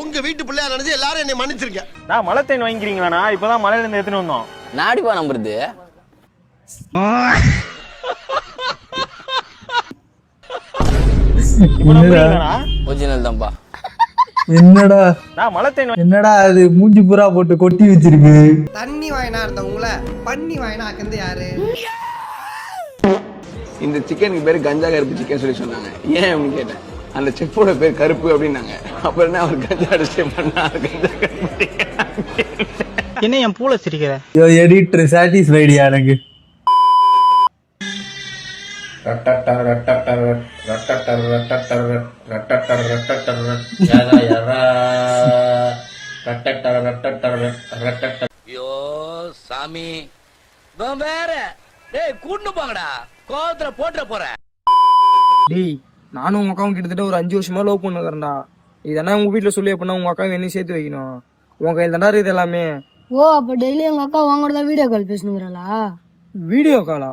உங்க வீட்டு பிள்ளையா நினைச்சு எல்லாரும் என்னை மன்னிச்சிருக்கேன். நான் மழை தேன் வாங்கிக்கிறீங்களாண்ணா? இப்பதான் மலையில இருந்து எடுத்துன்னு வந்தோம். நாடிப்பா நம்புறது ஒரிஜினல் தான்ப்பா. என்னடா நான் மழை தேன் என்னடா அது மூஞ்சி பூரா போட்டு கொட்டி வச்சிருக்கு. தண்ணி வாயினா இருந்தவங்கள பண்ணி வாயினா ஆக்குறது யாரு? இந்த சிக்கனுக்கு பேரு கஞ்சா கருப்பு சிக்கன் சொல்லி சொன்னாங்க. ஏன் அப்படின்னு கேட்டேன். அந்த செஃப்போட பேர் கருப்பு அப்படின்னாங்க. அப்புறம் என்ன அவர் கஞ்சா அடிச்சு பண்ணாரு கஞ்சா கருப்பு. என்ன என் பூல சிரிக்கிற? எடிட்டர் சாட்டிஸ்ஃபைடியா எனக்கு. ஐயோ சாமி வேற டேய் கூட்டு போங்கடா கோவத்துல போட்டுற போறேன். டேய் நானும் உங்க அக்காவும் கிட்டத்தட்ட ஒரு 5 வருஷமா லவ் பண்ணுறேன்டா. இதெல்லாம் உங்க வீட்டுல சொல்லி அப்படின்னா உங்க அக்காவை என்ன சேர்த்து வைக்கணும். உங்க கையில் தாண்டா இது எல்லாமே. ஓ அப்ப டெய்லி உங்க அக்கா உங்களோட தான் வீடியோ கால் பேசணுங்கிறாளா? வீடியோ காலா?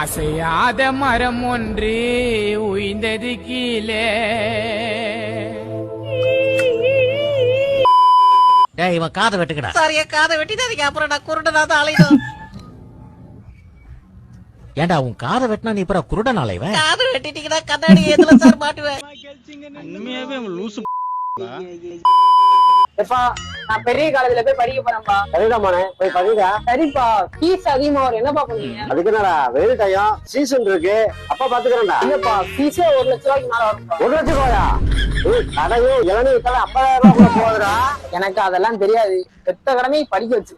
அசையாத மரம் ஒன்று உயிர்ந்தது கீழே. இவன் காதை வெட்டுக்கடா. சரியா காதை வெட்டினதுக்கு அப்புறம் நான் குருடனாதான் அலையணும். ஏண்டா உன் காதை வெட்டினா நீ அப்புறம் குருடன் அலைவன்? காதை வெட்டிட்டீங்கன்னா கண்ணாடி எதுல சார் மாட்டுவேன்? உண்மையாவே அவன் லூசு. நான் பெரிய காலேஜ்ல போய் படிக்க போறேன்ப்பா. சரிடாமானே போய் படிடா. சரிப்பா ஃபீஸ் அதிகமா வரும். என்னப்பா பண்ணுவீங்க? அதுக்கு என்னடா வெயில் டைம் சீசன் இருக்கு. அப்பா பாத்துக்கிறேன்டா. இல்லப்பா ஃபீஸே 1 லட்ச ரூபாய்க்கு மேல வரும். 1 லட்சம் ரூபாயா? கடையும் இளநீ வித்தாலும் 50,000 ரூபாய் போகுதுடா. எனக்கு அதெல்லாம் தெரியாது. பெத்த கடமை படிக்க வச்சு.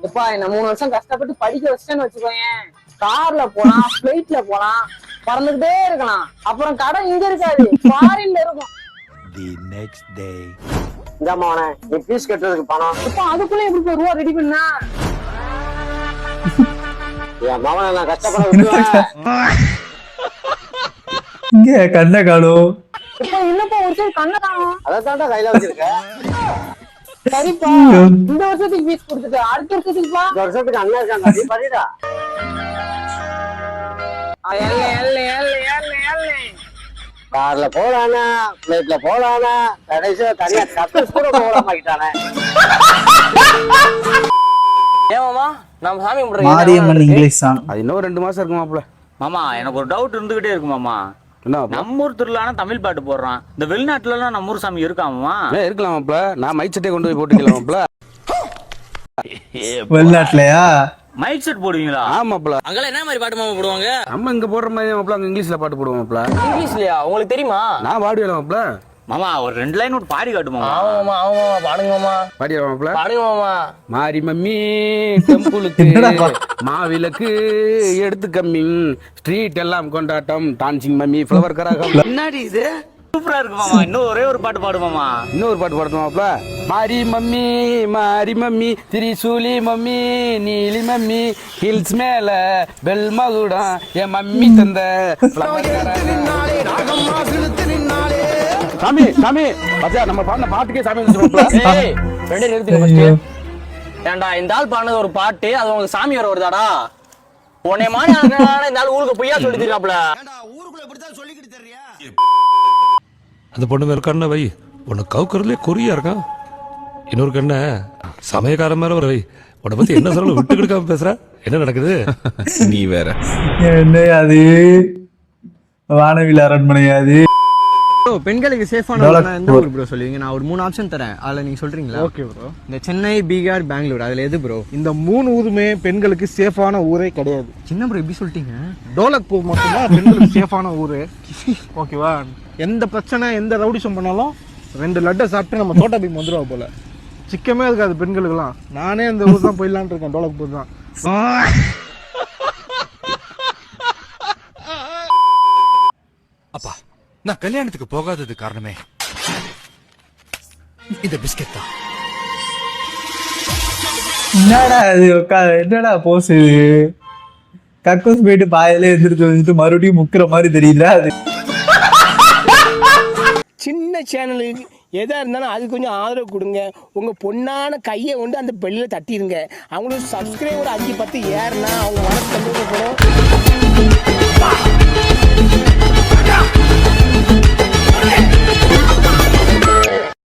எப்பா என்ன 3 வருஷம் கஷ்டப்பட்டு படிக்க வச்சுட்டேன்னு வச்சுக்கோயேன். கார்ல போலாம், பிளைட்ல போலாம், பறந்துகிட்டே இருக்கலாம். அப்புறம் கடை இங்க இருக்காது, ஃபாரின்ல இருக்கும். இந்தாமானே நீ ஃபீஸ் கட்டுறதுக்கு பணம். இப்ப அதுக்குள்ள எப்படி ரூபா ரெடி பண்ணா? என் மகனை நான் கஷ்டப்பட விட்டுருவேன். இங்க கண்ணை காணும். இப்ப என்னப்பா ஒரு சைடு கண்ணை காணும். அதைத்தாண்டா கையில வச்சிருக்க. சரிப்பா இந்த வருஷத்துக்கு ஃபீஸ் கொடுத்துட்டு அடுத்த வருஷத்துக்குப்பா? இந்த வருஷத்துக்கு அண்ணன் இருக்காங்க. நீ படிடா. கார்ல போடானா பிளேட்ல போடானா கடைசியா தனியா கப்பல்ஸ் கூட போடாமக்கிட்டானே. ஏமாமா நம்ம சாமி மாரியம்மன் இங்கிலீஷ் சாங். அது இன்னும் 2 மாசம் இருக்குமாப்ல. மாமா எனக்கு ஒரு டவுட் இருந்துகிட்டே இருக்கு மாமா. நம்ம ஊர் திருவிழான தமிழ் பாட்டு போடுறான். இந்த வெளிநாட்டுல எல்லாம் நம்ம ஊர் சாமி இருக்காமா? இருக்கலாமாப்ல. நான் மைக் செட்டே கொண்டு போய் போட்டுக்கலாமாப்ல. வெளிநாட்டுலயா மைக் செட் போடுவீங்களா? ஆமாப்ல. அங்கெல்லாம் என்ன மாதிரி பாட்டு மாமா போடுவாங்க? நம்ம இங்க போடுற மாதிரி மாப்ள அங்க இங்கிலீஷ்ல பாட்டு போடுவோமாப்ல. இங்கிலீஷ்லயா? உங்களுக்கு தெரியுமா? நான் பாடுவேன் மாமா ஒரு 2 லைன் ஒரு பாடி காட்டுமா? ஆமாமா ஆமாமா பாடுங்க மாமா. பாடிடுவாமாப்ல. பாடுங்க மாமா. மாரி மம்மி டெம்பிளுக்கு மாவிளக்கு எடுத்து கம்மிங் ஸ்ட்ரீட் எல்லாம் கொண்டாட்டம் டான்சிங் மம்மி ஃப்ளவர் கராகம். என்னடி இது சூப்பரா இருக்கு மாமா. இன்னும் ஒரே ஒரு பாட்டு பாடுமாமா. இன்னொரு பாட்டு பாடுமாப்ல. மாரி மம்மி திரிசூலி மம்மி நீலி மம்மி ஹில்ஸ் மேல பெல் மகுடம் என் மம்மி தந்த சாமி சாமி பச்சா நம்ம பாடின பாட்டுக்கே சாமி ஏண்டா இந்த ஆள் பாடுனது ஒரு பாட்டு, அது உங்களுக்கு சாமி வர வருதாடா? உன்னை மாதிரி இந்த ஆள் ஊருக்கு பொய்யா சொல்லி தராப்ல. ஊருக்குள்ள இப்படித்தான் சொல்லிக்கிட்டு தெரியா? அந்த பொண்ணு மேல கண்ணை வை. உன்னை கவுக்குறதுலே குறியா இருக்கான். இன்னொரு கண்ணை சமயக்காரன் மேல ஒரு வை. உன்னை பத்தி என்ன சொல்ல விட்டு கொடுக்காம பேசுற. என்ன நடக்குது? நீ வேற என்ன அது வானவில் அரண்மனையாது. பெண்களுக்கு சேஃபான எந்த ஊர் ப்ரோ சொல்லுவீங்க? நான் ஒரு 3 ஆப்ஷன் தரேன், அதுல நீங்க சொல்றீங்களா? Okay bro. இந்த சென்னை, பீகார், பெங்களூர், அதுல எது ப்ரோ? இந்த 3 ஊருமே பெண்களுக்கு சேஃபான ஊரே கிடையாது. சின்ன ப்ரோ எப்படி சொல்லிட்டீங்க? டோலக்பூர் மட்டும்தான் பெண்களுக்கு சேஃபான ஊரு. ஓகேவா? எந்த பிரச்சனை எந்த ரவுடிசம் பண்ணாலும் 2 லட்டை சாப்பிட்டு நம்ம தோட்டா பீம் வந்துருவா போல. சிக்கமே இருக்காது பெண்களுக்கெல்லாம். நானே அந்த ஊர் தான் போயிடலான் இருக்கேன், டோலக்பூர் தான். அப்பா நான் கல்யாணத்துக்கு போகாதது காரணமே இந்த பிஸ்கெட் தான். என்னடா அது என்னடா போஸ் இது? கக்கூஸ் போயிட்டு பாயில எந்திரிச்சு வச்சுட்டு மறுபடியும் முக்கிற மாதிரி தெரியல. அது சின்ன சேனலுக்கு எதா இருந்தாலும் அது கொஞ்சம் ஆதரவு கொடுங்க. உங்க பொண்ணான கையை கொண்டு அந்த பெல்லில தட்டிடுங்க. அவங்களுக்கு சப்ஸ்கிரைபர் 5-10 ஏறுனா அவங்க வளர்த்து போடும்.